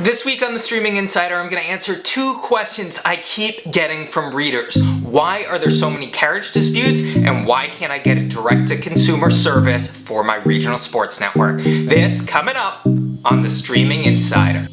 This week on the Streaming Insider, I'm going to answer two questions I keep getting from readers. Why are there so many carriage disputes, and why can't I get a direct-to-consumer service for my regional sports network? This coming up on the Streaming Insider.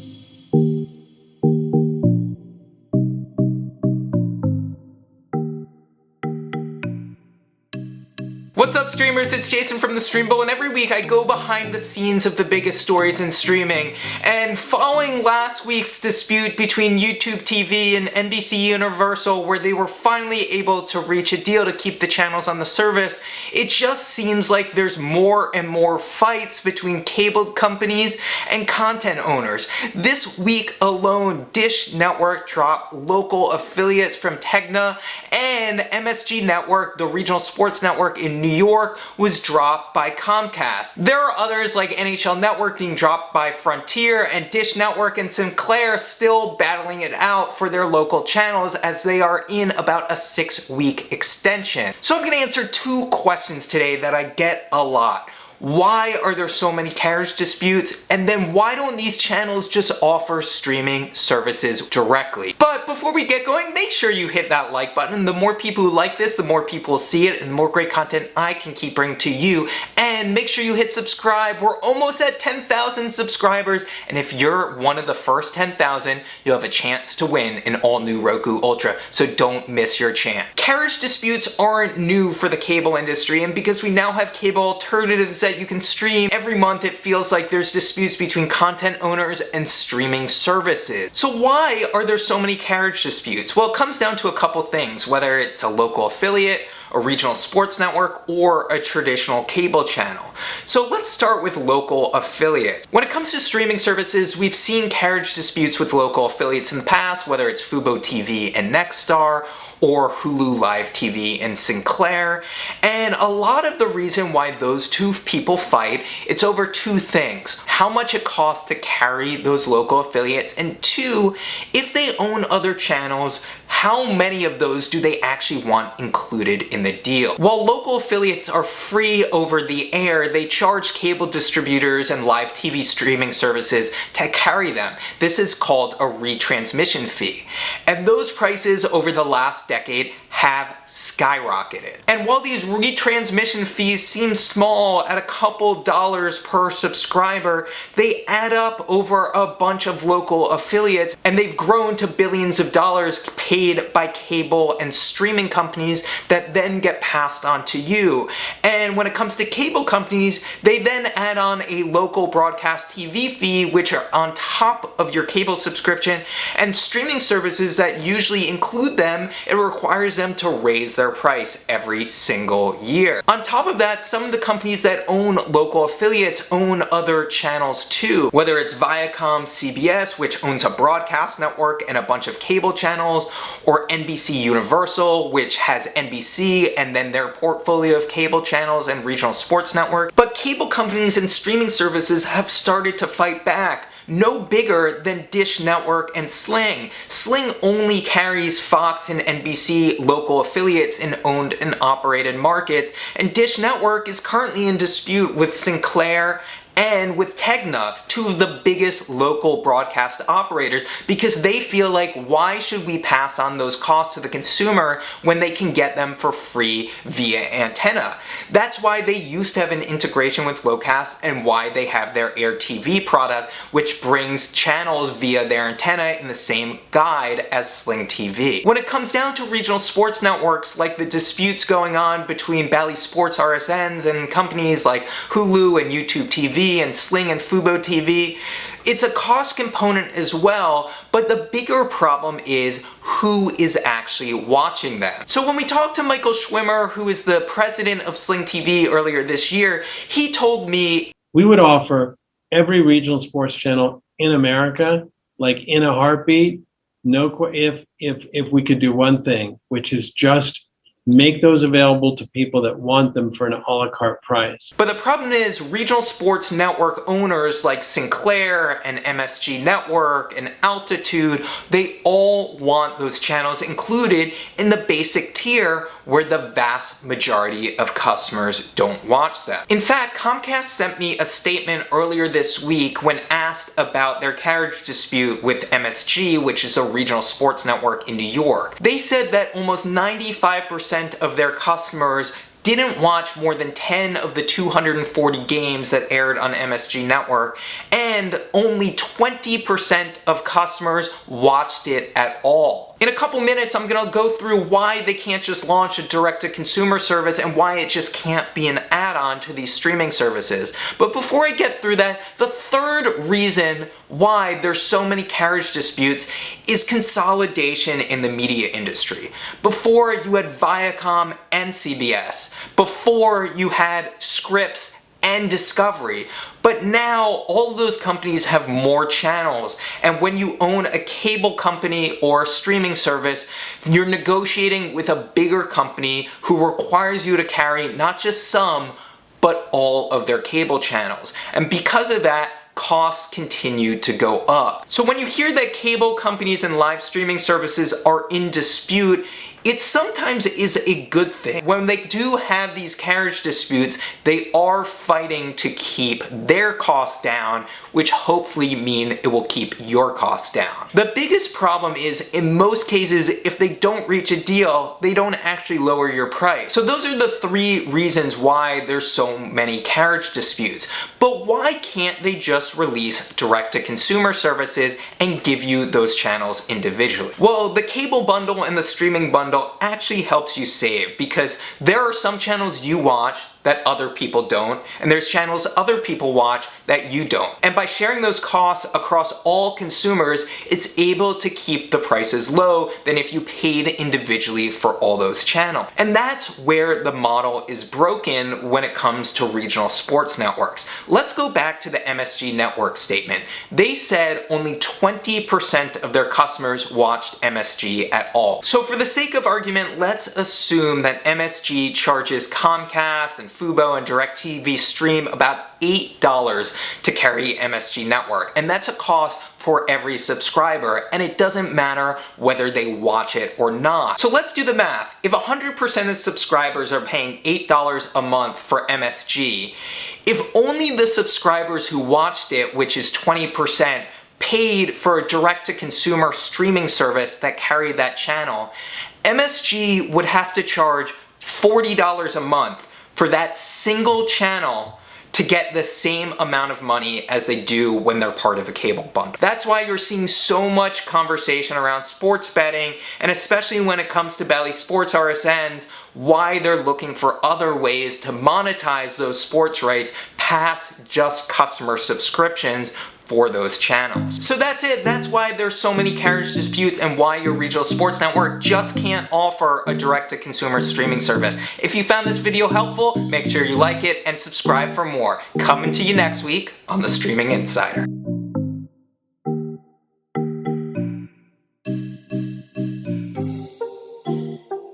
What's up, streamers? It's Jason from the Stream Bowl, and every week I go behind the scenes of the biggest stories in streaming. And following last week's dispute between YouTube TV and NBC Universal, where they were finally able to reach a deal to keep the channels on the service, it just seems like there's more and more fights between cable companies and content owners. This week alone, Dish Network dropped local affiliates from Tegna, and MSG Network, the regional sports network in New York, was dropped by Comcast. There are others like NHL Network being dropped by Frontier, and Dish Network and Sinclair still battling it out for their local channels as they are in about a 6-week extension. So I'm going to answer two questions today that I get a lot. Why are there so many carriage disputes? And then why don't these channels just offer streaming services directly? But before we get going, make sure you hit that like button. The more people who like this, the more people will see it, and the more great content I can keep bringing to you. And make sure you hit subscribe. We're almost at 10,000 subscribers, and if you're one of the first 10,000, you'll have a chance to win an all-new Roku Ultra, so don't miss your chance. Carriage disputes aren't new for the cable industry, and because we now have cable alternatives that you can stream every month, it feels like there's disputes between content owners and streaming services. So why are there so many carriage disputes? Well, it comes down to a couple things, whether it's a local affiliate, a regional sports network, or a traditional cable channel. So let's start with local affiliates. When it comes to streaming services, we've seen carriage disputes with local affiliates in the past, whether it's FUBOTV and Nexstar, or HULU Live TV and Sinclair. And a lot of the reason why those two people fight, it's over two things. How much it costs to carry those local affiliates, and two, if they own other channels, how many of those do they actually want included in the deal? While local affiliates are free over the air, they charge cable distributors and live TV streaming services to carry them. This is called a retransmission fee. And those prices over the last decade have skyrocketed. And while these retransmission fees seem small at a couple dollars per subscriber, they add up over a bunch of local affiliates, and they've grown to billions of dollars paid by cable and streaming companies that then get passed on to you. And when it comes to cable companies, they then add on a local broadcast TV fee, which are on top of your cable subscription, and streaming services that usually include them, it requires them to raise their price every single year. On top of that, some of the companies that own local affiliates own other channels too, whether it's Viacom, CBS, which owns a broadcast network and a bunch of cable channels, or NBC Universal, which has NBC and then their portfolio of cable channels and regional sports network. But cable companies and streaming services have started to fight back. No bigger than Dish Network and SLING. SLING only carries Fox and NBC local affiliates in owned and operated markets, and Dish Network is currently in dispute with Sinclair and with Tegna, two of the biggest local broadcast operators, because they feel like, why should we pass on those costs to the consumer when they can get them for free via antenna? That's why they used to have an integration with Locast, and why they have their Air TV product, which brings channels via their antenna in the same guide as Sling TV. When it comes down to regional sports networks, like the disputes going on between Bally Sports RSNs and companies like HULU and YouTube TV and Sling and FUBOTV, it's a cost component as well, but the bigger problem is who is actually watching them. So when we talked to Michael Schwimmer, who is the president of Sling TV earlier this year, he told me, we would offer every regional sports channel in America, like in a heartbeat, if we could do one thing, which is just make those available to people that want them for an a la carte price. But the problem is regional sports network owners like Sinclair and MSG Network and Altitude, they all want those channels included in the basic tier where the vast majority of customers don't watch them. In fact, Comcast sent me a statement earlier this week when asked about their carriage dispute with MSG, which is a regional sports network in New York. They said that almost 95% of their customers didn't watch more than 10 of the 240 games that aired on MSG Network, and only 20% of customers watched it at all. In a couple minutes, I'm gonna go through why they can't just launch a direct-to-consumer service and why it just can't be an add-on to these streaming services. But before I get through that, the third reason why there's so many carriage disputes is consolidation in the media industry. Before, you had Viacom and CBS. Before, you had Scripps and Discovery. But now all of those companies have more channels, and when you own a cable company or a streaming service, you're negotiating with a bigger company who requires you to carry not just some, but all of their cable channels. And because of that, costs continue to go up. So when you hear that cable companies and live streaming services are in dispute, it sometimes is a good thing. When they do have these carriage disputes, they are fighting to keep their costs down, which hopefully mean it will keep your costs down. The biggest problem is, in most cases, if they don't reach a deal, they don't actually lower your price. So those are the three reasons why there's so many carriage disputes. But why can't they just release direct-to-consumer services and give you those channels individually? Well, the cable bundle and the streaming bundle actually helps you save, because there are some channels you watch that other people don't, and there's channels other people watch that you don't. And by sharing those costs across all consumers, it's able to keep the prices low than if you paid individually for all those channels. And that's where the model is broken when it comes to regional sports networks. Let's go back to the MSG Network statement. They said only 20% of their customers watched MSG at all. So for the sake of argument, let's assume that MSG charges Comcast and Fubo and DirecTV Stream about $8 to carry MSG Network, and that's a cost for every subscriber, and it doesn't matter whether they watch it or not. So let's do the math. If 100% of subscribers are paying $8 a month for MSG, if only the subscribers who watched it, which is 20%, paid for a direct-to-consumer streaming service that carried that channel, MSG would have to charge $40 a month for that single channel to get the same amount of money as they do when they're part of a cable bundle. That's why you're seeing so much conversation around sports betting, and especially when it comes to Bally Sports RSNs, why they're looking for other ways to monetize those sports rights past just customer subscriptions for those channels. So that's it. That's why there's so many carriage disputes and why your regional sports network just can't offer a direct-to-consumer streaming service. If you found this video helpful, make sure you like it and subscribe for more. Coming to you next week on The Streaming Insider.